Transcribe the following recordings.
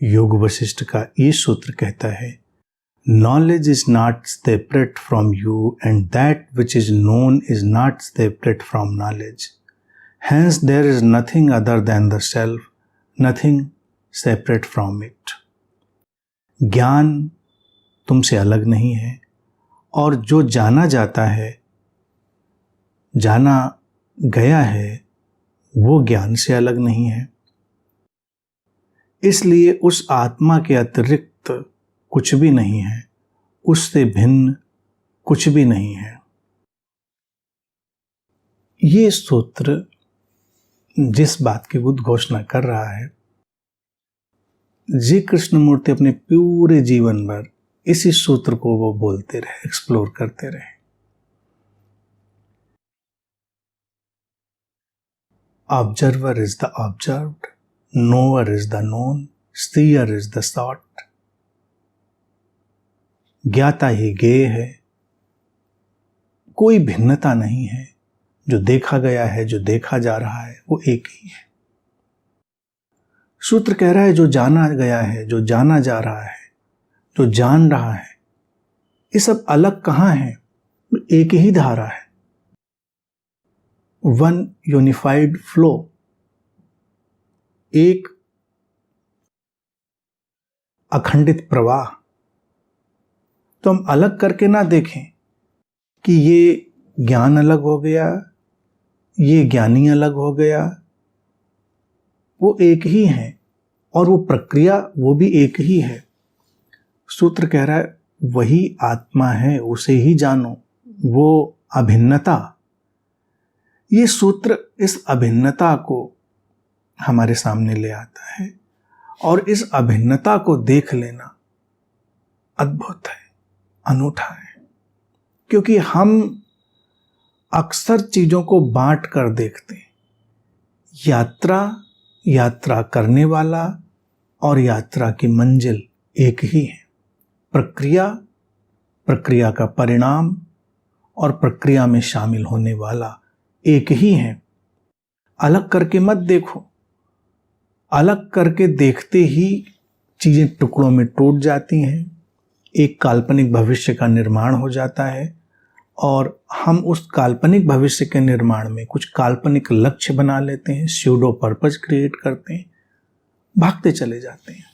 योग वशिष्ठ का ये सूत्र कहता है, knowledge is not separate from you and that which is known is not separate from knowledge, hence there is nothing other than the self, nothing separate from it. ज्ञान तुमसे अलग नहीं है और जो जाना जाता है, जाना गया है, वो ज्ञान से अलग नहीं है। इसलिए उस आत्मा के अतिरिक्त कुछ भी नहीं है, उससे भिन्न कुछ भी नहीं है। ये सूत्र जिस बात की उद्घोषणा कर रहा है, जी कृष्णमूर्ति अपने पूरे जीवन भर इसी सूत्र को वो बोलते रहे, एक्सप्लोर करते रहे। Observer is the observed, knower is the known, seer is the sought. ज्ञाता ही ज्ञेय है, कोई भिन्नता नहीं है। जो देखा गया है, जो देखा जा रहा है, वो एक ही है। सूत्र कह रहा है जो जाना गया है, जो जाना जा रहा है, जो जान रहा है, ये सब अलग कहाँ है? एक ही धारा है, वन यूनिफाइड फ्लो। एक अखंडित प्रवाह। तो हम अलग करके ना देखें कि ये ज्ञान अलग हो गया, ये ज्ञानी अलग हो गया। वो एक ही है और वो प्रक्रिया वो भी एक ही है। सूत्र कह रहा है वही आत्मा है, उसे ही जानो, वो अभिन्नता। ये सूत्र इस अभिन्नता को हमारे सामने ले आता है और इस अभिन्नता को देख लेना अद्भुत है, अनूठा है। क्योंकि हम अक्सर चीजों को बांट कर देखते हैं। यात्रा करने वाला और यात्रा की मंजिल एक ही है। प्रक्रिया का परिणाम और प्रक्रिया में शामिल होने वाला एक ही है। अलग करके मत देखो। अलग करके देखते ही चीजें टुकड़ों में टूट जाती हैं, एक काल्पनिक भविष्य का निर्माण हो जाता है और हम उस काल्पनिक भविष्य के निर्माण में कुछ काल्पनिक लक्ष्य बना लेते हैं, स्यूडो पर्पस क्रिएट करते हैं, भागते चले जाते हैं।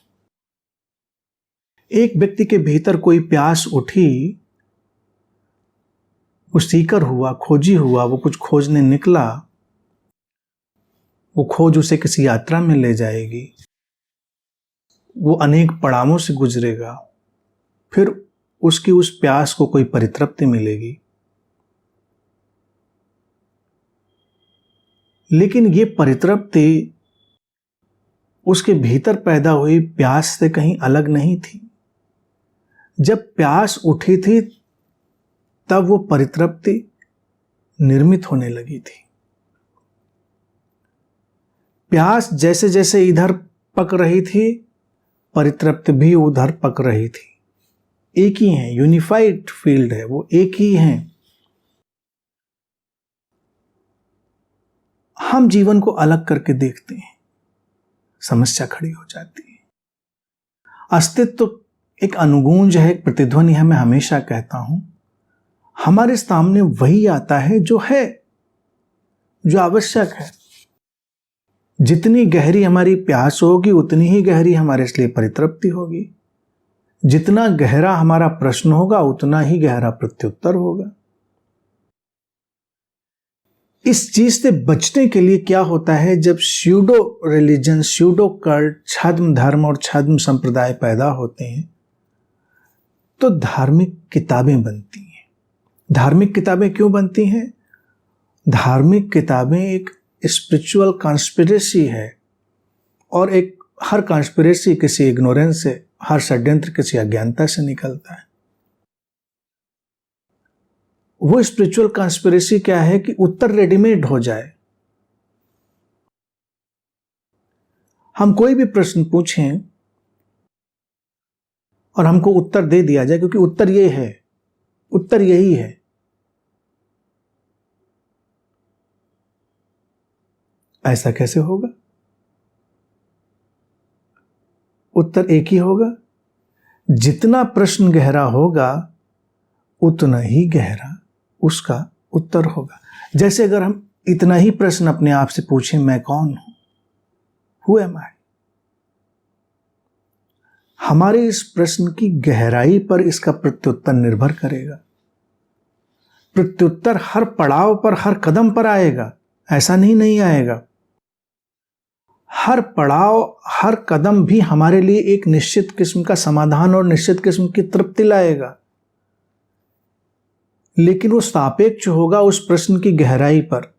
एक व्यक्ति के भीतर कोई प्यास उठी, वो सीकर हुआ, खोजी हुआ, वो कुछ खोजने निकला, वो खोज उसे किसी यात्रा में ले जाएगी, वो अनेक पड़ावों से गुजरेगा, फिर उसकी उस प्यास को कोई परितृप्ति मिलेगी। लेकिन ये परितृप्ति उसके भीतर पैदा हुई प्यास से कहीं अलग नहीं थी। जब प्यास उठी थी तब वो परितृप्ति निर्मित होने लगी थी। प्यास जैसे जैसे इधर पक रही थी, परितृप्ति भी उधर पक रही थी। एक ही है, यूनिफाइड फील्ड है, वो एक ही है। हम जीवन को अलग करके देखते हैं, समस्या खड़ी हो जाती है। अस्तित्व एक अनुगूंज है, एक प्रतिध्वनि है। मैं हमेशा कहता हूं हमारे सामने वही आता है जो है, जो आवश्यक है। जितनी गहरी हमारी प्यास होगी उतनी ही गहरी हमारे लिए परितृप्ति होगी। जितना गहरा हमारा प्रश्न होगा उतना ही गहरा प्रत्युत्तर होगा। इस चीज से बचने के लिए क्या होता है, जब स्यूडो रिलीजन, स्यूडो कल्ट, छद्म धर्म और छद्म संप्रदाय पैदा होते हैं तो धार्मिक किताबें बनती हैं। धार्मिक किताबें क्यों बनती हैं? धार्मिक किताबें एक स्पिरिचुअल कॉन्स्पिरेसी है और एक हर कॉन्स्पिरेसी किसी इग्नोरेंस से, हर षड्यंत्र किसी अज्ञानता से निकलता है। वो स्पिरिचुअल कॉन्स्पिरेसी क्या है कि उत्तर रेडीमेड हो जाए। हम कोई भी प्रश्न पूछें और हमको उत्तर दे दिया जाए, क्योंकि उत्तर ये है, उत्तर यही है। ऐसा कैसे होगा? उत्तर एक ही होगा। जितना प्रश्न गहरा होगा उतना ही गहरा उसका उत्तर होगा। जैसे अगर हम इतना ही प्रश्न अपने आप से पूछें, मैं कौन हूं, हु एम आई, हमारे इस प्रश्न की गहराई पर इसका प्रत्युत्तर निर्भर करेगा। प्रत्युत्तर हर पड़ाव पर, हर कदम पर आएगा, ऐसा नहीं आएगा। हर पड़ाव, हर कदम भी हमारे लिए एक निश्चित किस्म का समाधान और निश्चित किस्म की तृप्ति लाएगा, लेकिन वो सापेक्ष होगा उस प्रश्न की गहराई पर।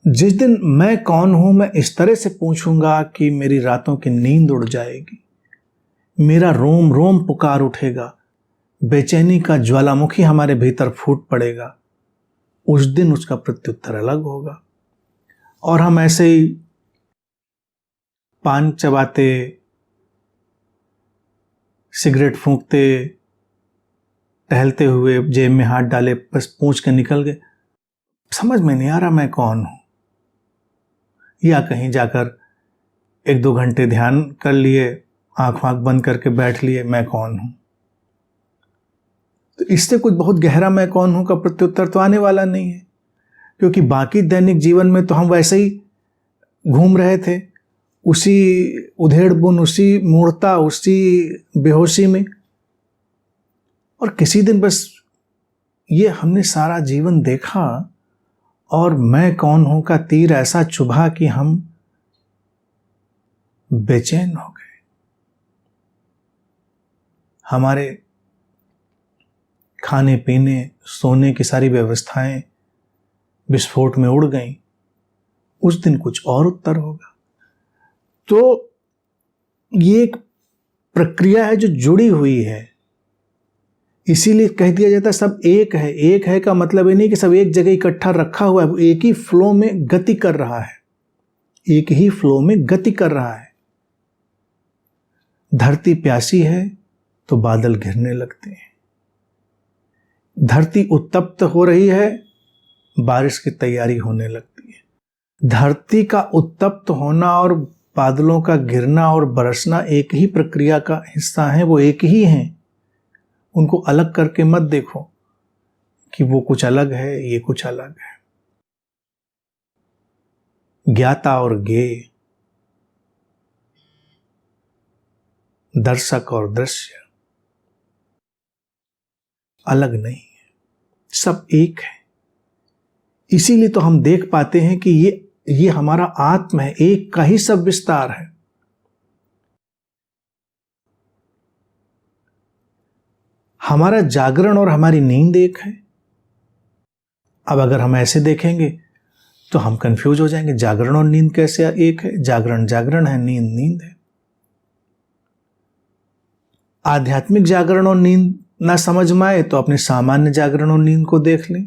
जिस दिन मैं कौन हूं मैं इस तरह से पूछूंगा कि मेरी रातों की नींद उड़ जाएगी, मेरा रोम रोम पुकार उठेगा, बेचैनी का ज्वालामुखी हमारे भीतर फूट पड़ेगा, उस दिन उसका प्रत्युत्तर अलग होगा। और हम ऐसे ही पान चबाते, सिगरेट फूंकते, टहलते हुए जेब में हाथ डाले, बस पूंछ के निकल गए, समझ में नहीं आ रहा मैं कौन हूं। या कहीं जाकर 1-2 घंटे ध्यान कर लिए, आंख बंद करके बैठ लिए, मैं कौन हूं। तो इससे कुछ बहुत गहरा मैं कौन हूं का प्रत्युत्तर तो आने वाला नहीं है, क्योंकि बाकी दैनिक जीवन में तो हम वैसे ही घूम रहे थे, उसी उधेड़ बुन, उसी मूर्ता, उसी बेहोशी में। और किसी दिन बस ये हमने सारा जीवन देखा और मैं कौन हूं का तीर ऐसा चुभा कि हम बेचैन हो गए। हमारे खाने पीने, सोने की सारी व्यवस्थाएं विस्फोट में उड़ गईं। उस दिन कुछ और उत्तर होगा। तो ये एक प्रक्रिया है जो जुड़ी हुई है। इसीलिए कह दिया जाता है सब एक है। एक है का मतलब ये नहीं कि सब एक जगह इकट्ठा रखा हुआ है, वो एक ही फ्लो में गति कर रहा है, एक ही फ्लो में गति कर रहा है। धरती प्यासी है तो बादल घिरने लगते हैं, धरती उत्तप्त हो रही है, बारिश की तैयारी होने लगती है। धरती का उत्तप्त होना और बादलों का गिरना और बरसना एक ही प्रक्रिया का हिस्सा है, वो एक ही हैं। उनको अलग करके मत देखो कि वो कुछ अलग है, ये कुछ अलग है। ज्ञाता और ज्ञेय, दर्शक और दृश्य अलग नहीं है, सब एक है। इसीलिए तो हम देख पाते हैं कि ये हमारा आत्म है, एक का ही सब विस्तार है। हमारा जागरण और हमारी नींद एक है। अब अगर हम ऐसे देखेंगे तो हम कंफ्यूज हो जाएंगे, जागरण और नींद कैसे एक है? जागरण जागरण है, नींद नींद है। आध्यात्मिक जागरण और नींद ना समझ में आए तो अपने सामान्य जागरण और नींद को देख लें।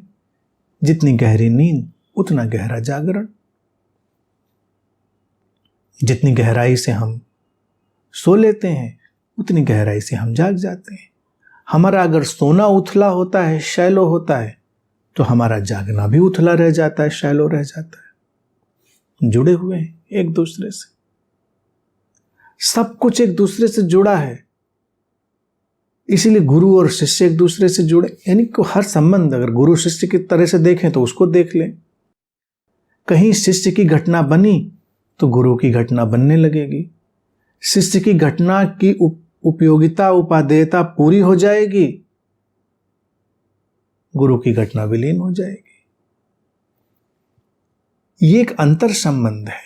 जितनी गहरी नींद उतना गहरा जागरण। जितनी गहराई से हम सो लेते हैं उतनी गहराई से हम जाग जाते हैं। हमारा अगर सोना उथला होता है, शैलो होता है, तो हमारा जागना भी उथला रह जाता है, शैलो रह जाता है। जुड़े हुए हैं एक दूसरे से, सब कुछ एक दूसरे से जुड़ा है। इसीलिए गुरु और शिष्य एक दूसरे से जुड़े, यानी कि हर संबंध अगर गुरु शिष्य की तरह से देखें तो उसको देख लें। कहीं शिष्य की घटना बनी तो गुरु की घटना बनने लगेगी। शिष्य की घटना की उपयोगिता, उपादेयता पूरी हो जाएगी, गुरु की घटना विलीन हो जाएगी। ये एक अंतर संबंध है,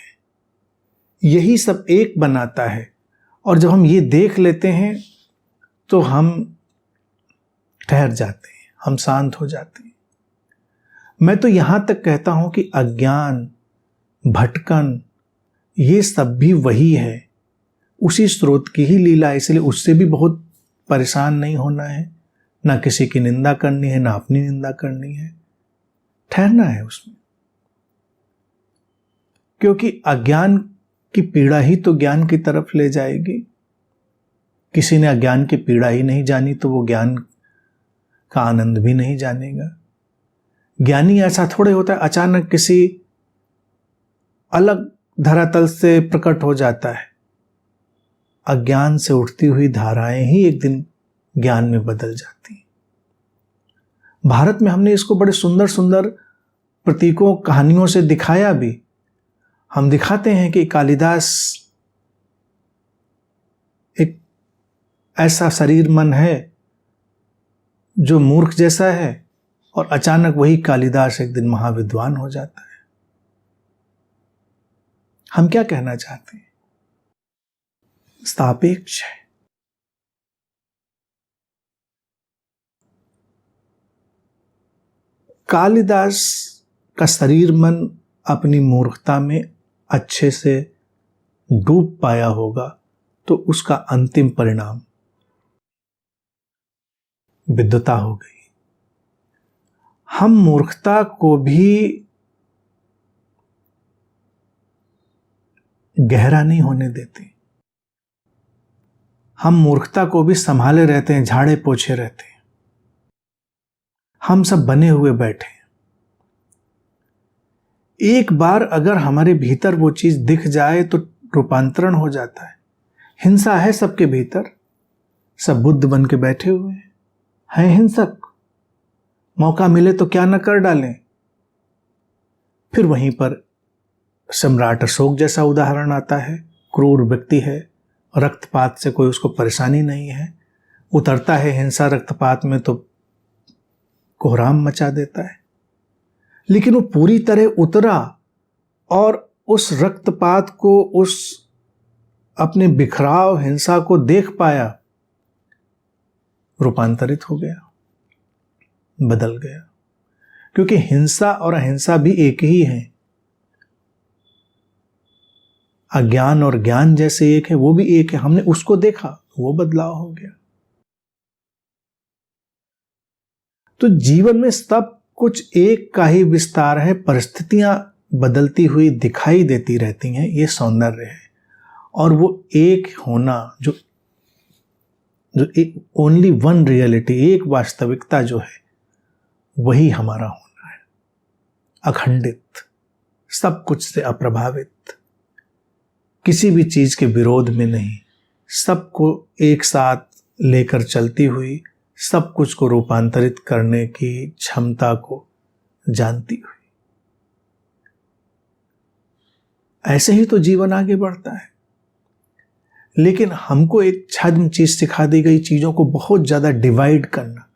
यही सब एक बनाता है। और जब हम ये देख लेते हैं तो हम ठहर जाते हैं, हम शांत हो जाते हैं। मैं तो यहां तक कहता हूं कि अज्ञान, भटकन, ये सब भी वही है, उसी स्रोत की ही लीला है। इसलिए उससे भी बहुत परेशान नहीं होना है, ना किसी की निंदा करनी है, ना अपनी निंदा करनी है, ठहरना है उसमें। क्योंकि अज्ञान की पीड़ा ही तो ज्ञान की तरफ ले जाएगी। किसी ने अज्ञान की पीड़ा ही नहीं जानी तो वो ज्ञान का आनंद भी नहीं जानेगा। ज्ञानी ऐसा थोड़े होता है अचानक किसी अलग धरातल से प्रकट हो जाता है। अज्ञान से उठती हुई धाराएं ही एक दिन ज्ञान में बदल जाती हैं। भारत में हमने इसको बड़े सुंदर सुंदर प्रतीकों, कहानियों से दिखाया भी। हम दिखाते हैं कि कालिदास एक ऐसा शरीर मन है जो मूर्ख जैसा है, और अचानक वही कालिदास एक दिन महाविद्वान हो जाता है। हम क्या कहना चाहते हैं? सापेक्ष है। कालिदास का शरीर मन अपनी मूर्खता में अच्छे से डूब पाया होगा, तो उसका अंतिम परिणाम विद्वता हो गई। हम मूर्खता को भी गहरा नहीं होने देते। हम मूर्खता को भी संभाले रहते हैं, झाड़े पोछे रहते हैं। हम सब बने हुए बैठे हैं। एक बार अगर हमारे भीतर वो चीज दिख जाए तो रूपांतरण हो जाता है। हिंसा है सबके भीतर, सब बुद्ध बन के बैठे हुए हैं हिंसक। मौका मिले तो क्या न कर डालें। फिर वहीं पर सम्राट अशोक जैसा उदाहरण आता है। क्रूर व्यक्ति है, रक्तपात से कोई उसको परेशानी नहीं है, उतरता है हिंसा रक्तपात में तो कोहराम मचा देता है। लेकिन वो पूरी तरह उतरा और उस रक्तपात को, उस अपने बिखराव हिंसा को देख पाया, रूपांतरित हो गया, बदल गया। क्योंकि हिंसा और अहिंसा भी एक ही है। अज्ञान और ज्ञान जैसे एक है, वो भी एक है। हमने उसको देखा, वो बदलाव हो गया। तो जीवन में सब कुछ एक का ही विस्तार है। परिस्थितियां बदलती हुई दिखाई देती रहती हैं, ये सौंदर्य है। और वो एक होना, जो एक ओनली वन रियलिटी, एक वास्तविकता जो है, वही हमारा होना है। अखंडित, सब कुछ से अप्रभावित, किसी भी चीज के विरोध में नहीं, सबको एक साथ लेकर चलती हुई, सब कुछ को रूपांतरित करने की क्षमता को जानती हुई। ऐसे ही तो जीवन आगे बढ़ता है। लेकिन हमको एक छद्म चीज सिखा दी गई, चीजों को बहुत ज्यादा डिवाइड करना।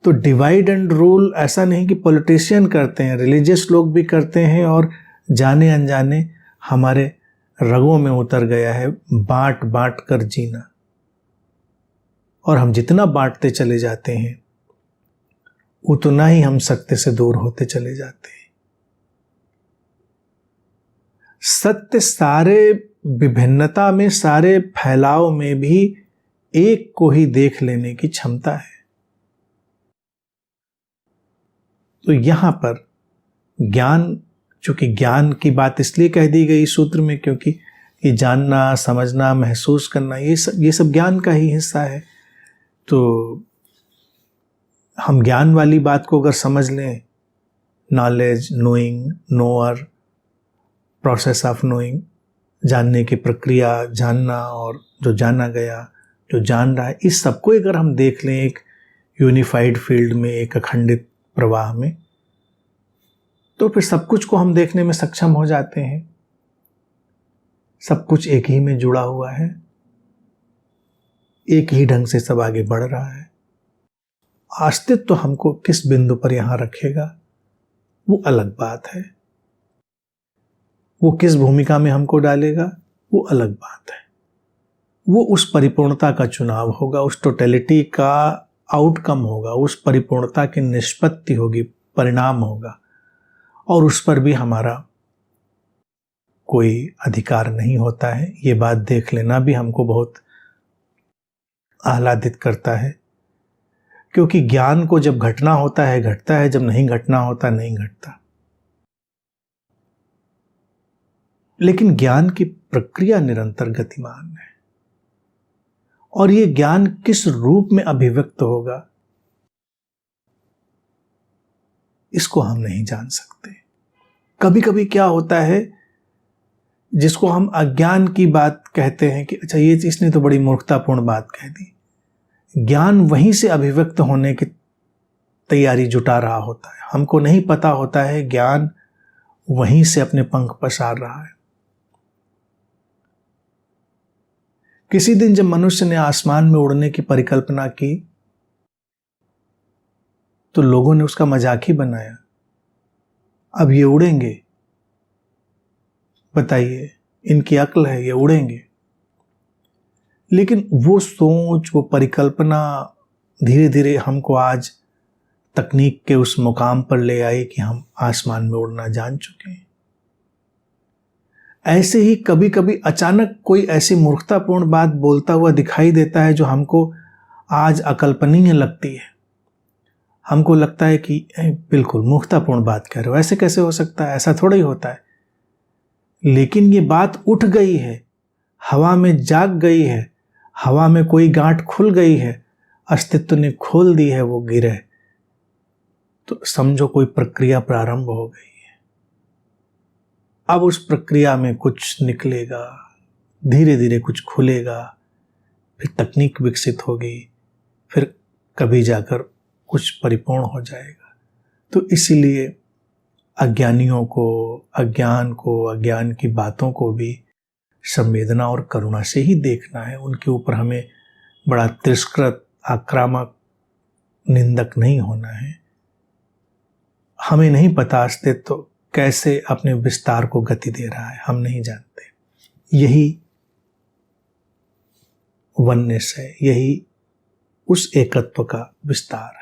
तो डिवाइड एंड रूल ऐसा नहीं कि पॉलिटिशियन करते हैं, रिलीजियस लोग भी करते हैं, और जाने अनजाने हमारे रगों में उतर गया है बांट बांट कर जीना। और हम जितना बांटते चले जाते हैं, उतना ही हम सत्य से दूर होते चले जाते हैं। सत्य सारे विभिन्नता में, सारे फैलाव में भी एक को ही देख लेने की क्षमता है। तो यहां पर ज्ञान, चूंकि ज्ञान की बात इसलिए कह दी गई सूत्र में क्योंकि ये जानना, समझना, महसूस करना, ये सब ज्ञान का ही हिस्सा है। तो हम ज्ञान वाली बात को अगर समझ लें, knowledge, knowing, knower, process of knowing, जानने की प्रक्रिया, जानना, और जो जाना गया, जो जान रहा है, इस सबको अगर हम देख लें एक यूनिफाइड फील्ड में, एक अखंडित प्रवाह में, तो फिर सब कुछ को हम देखने में सक्षम हो जाते हैं। सब कुछ एक ही में जुड़ा हुआ है, एक ही ढंग से सब आगे बढ़ रहा है। अस्तित्व तो हमको किस बिंदु पर यहां रखेगा, वो अलग बात है। वो किस भूमिका में हमको डालेगा, वो अलग बात है। वो उस परिपूर्णता का चुनाव होगा, उस टोटलिटी का आउटकम होगा, उस परिपूर्णता की निष्पत्ति होगी, परिणाम होगा। और उस पर भी हमारा कोई अधिकार नहीं होता है। ये बात देख लेना भी हमको बहुत आह्लादित करता है, क्योंकि ज्ञान को जब घटना होता है घटता है, जब नहीं घटना होता नहीं घटता। लेकिन ज्ञान की प्रक्रिया निरंतर गतिमान है, और ये ज्ञान किस रूप में अभिव्यक्त होगा, इसको हम नहीं जान सकते। कभी कभी क्या होता है जिसको हम अज्ञान की बात कहते हैं कि अच्छा ये इसने तो बड़ी मूर्खतापूर्ण बात कह दी, ज्ञान वहीं से अभिव्यक्त होने की तैयारी जुटा रहा होता है। हमको नहीं पता होता है ज्ञान वहीं से अपने पंख पसार रहा है। किसी दिन जब मनुष्य ने आसमान में उड़ने की परिकल्पना की तो लोगों ने उसका मजाक ही बनाया। अब ये उड़ेंगे, बताइए, इनकी अक्ल है, ये उड़ेंगे। लेकिन वो सोच, वो परिकल्पना धीरे धीरे हमको आज तकनीक के उस मुकाम पर ले आई कि हम आसमान में उड़ना जान चुके हैं। ऐसे ही कभी कभी अचानक कोई ऐसी मूर्खतापूर्ण बात बोलता हुआ दिखाई देता है जो हमको आज अकल्पनीय लगती है। हमको लगता है कि बिल्कुल मूर्खतापूर्ण बात कह रहे हो, ऐसे कैसे हो सकता है, ऐसा थोड़ा ही होता है। लेकिन ये बात उठ गई है, हवा में जाग गई है, हवा में कोई गांठ खुल गई है, अस्तित्व ने खोल दी है वो गिरह, तो समझो कोई प्रक्रिया प्रारंभ हो गई है। अब उस प्रक्रिया में कुछ निकलेगा, धीरे धीरे कुछ खुलेगा, फिर तकनीक विकसित होगी, फिर कभी जाकर कुछ परिपूर्ण हो जाएगा। तो इसीलिए अज्ञानियों को, अज्ञान को, अज्ञान की बातों को भी संवेदना और करुणा से ही देखना है। उनके ऊपर हमें बड़ा तिरस्कृत, आक्रामक, निंदक नहीं होना है। हमें नहीं पता अस्तित्व कैसे अपने विस्तार को गति दे रहा है, हम नहीं जानते। यही वननेस है, यही उस एकत्व का विस्तार है।